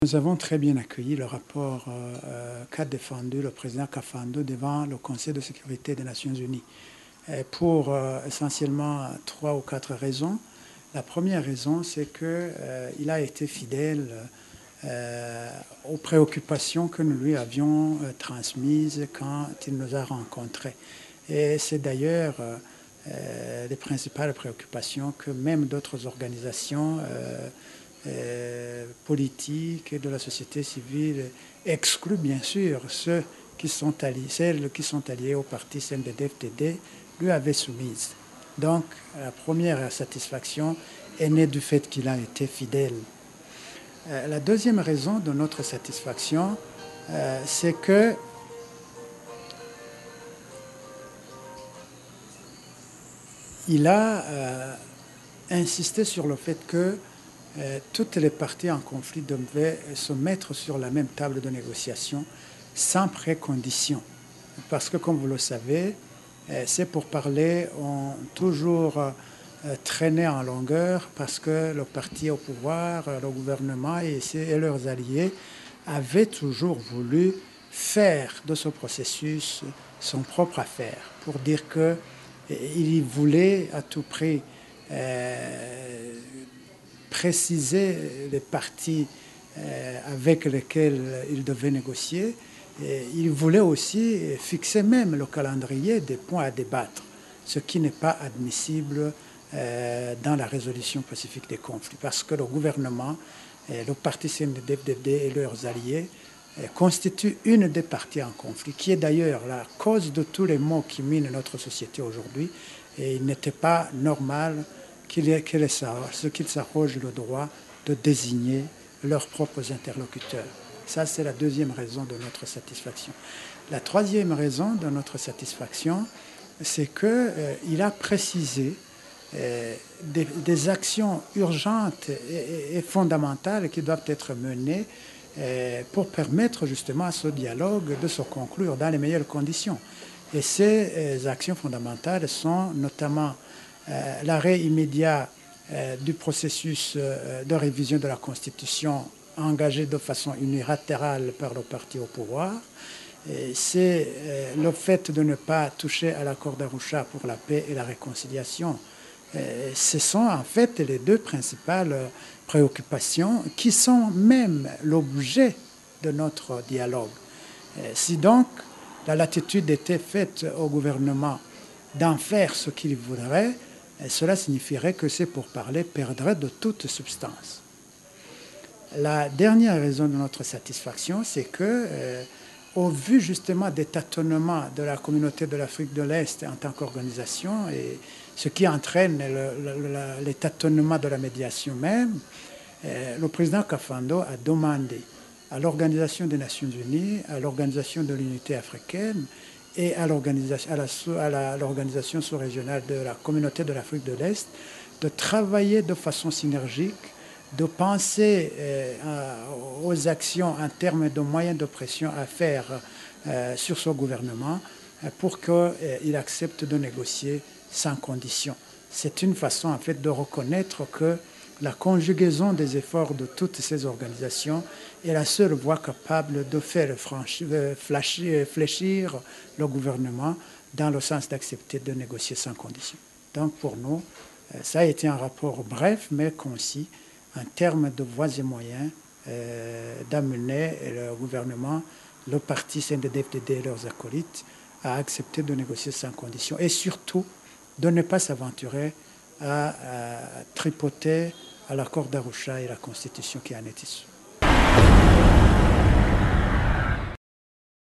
Nous avons très bien accueilli le rapport qu'a défendu le président Kafando devant le Conseil de sécurité des Nations Unies pour essentiellement 3 ou 4 raisons. La première raison, c'est qu'il a été fidèle aux préoccupations que nous lui avions transmises quand il nous a rencontrés. Et c'est d'ailleurs les principales préoccupations que même d'autres organisations politiques et de la société civile excluent bien sûr celles qui sont alliées au parti CNDD-FDD lui avaient soumises. Donc la première satisfaction est née du fait qu'il a été fidèle. La deuxième raison de notre satisfaction, c'est que il a insisté sur le fait que toutes les parties en conflit devaient se mettre sur la même table de négociation sans précondition. Parce que, comme vous le savez, ces pourparlers ont toujours traîné en longueur parce que le parti au pouvoir, le gouvernement et leurs alliés avaient toujours voulu faire de ce processus son propre affaire, pour dire qu'ils voulaient à tout prix préciser les parties avec lesquelles ils devaient négocier. Et ils voulaient aussi fixer même le calendrier des points à débattre, ce qui n'est pas admissible dans la résolution pacifique des conflits, parce que le gouvernement, le parti CNDD-FDD et leurs alliés constituent une des parties en conflit, qui est d'ailleurs la cause de tous les maux qui minent notre société aujourd'hui. Et il n'était pas normal qu'ils s'arrogent le droit de désigner leurs propres interlocuteurs. Ça, c'est la deuxième raison de notre satisfaction. La troisième raison de notre satisfaction, c'est qu'il a précisé des actions urgentes et fondamentales qui doivent être menées pour permettre justement à ce dialogue de se conclure dans les meilleures conditions. Et ces actions fondamentales sont notamment l'arrêt immédiat du processus de révision de la Constitution engagé de façon unilatérale par le parti au pouvoir. C'est le fait de ne pas toucher à l'accord d'Arusha pour la paix et la réconciliation. Ce sont en fait les deux principales préoccupations qui sont même l'objet de notre dialogue. Si donc la latitude était faite au gouvernement d'en faire ce qu'il voudrait, cela signifierait que ces pourparlers perdraient de toute substance. La dernière raison de notre satisfaction, c'est que, au vu justement des tâtonnements de la communauté de l'Afrique de l'Est en tant qu'organisation, et ce qui entraîne les tâtonnements de la médiation même, le président Kafando a demandé à l'Organisation des Nations Unies, à l'Organisation de l'Unité africaine et à l'organisation sous-régionale de la communauté de l'Afrique de l'Est de travailler de façon synergique, de penser aux actions en termes de moyens de pression à faire sur ce gouvernement pour qu'il accepte de négocier sans condition. C'est une façon en fait de reconnaître que la conjugaison des efforts de toutes ces organisations est la seule voie capable de faire fléchir le gouvernement dans le sens d'accepter de négocier sans condition. Donc pour nous, ça a été un rapport bref mais concis en termes de voies et moyens d'amener le gouvernement, le parti CNDD-FDD et leurs acolytes à accepter de négocier sans condition et surtout de ne pas s'aventurer à tripoter à l'accord d'Arusha et la Constitution qui en est issue.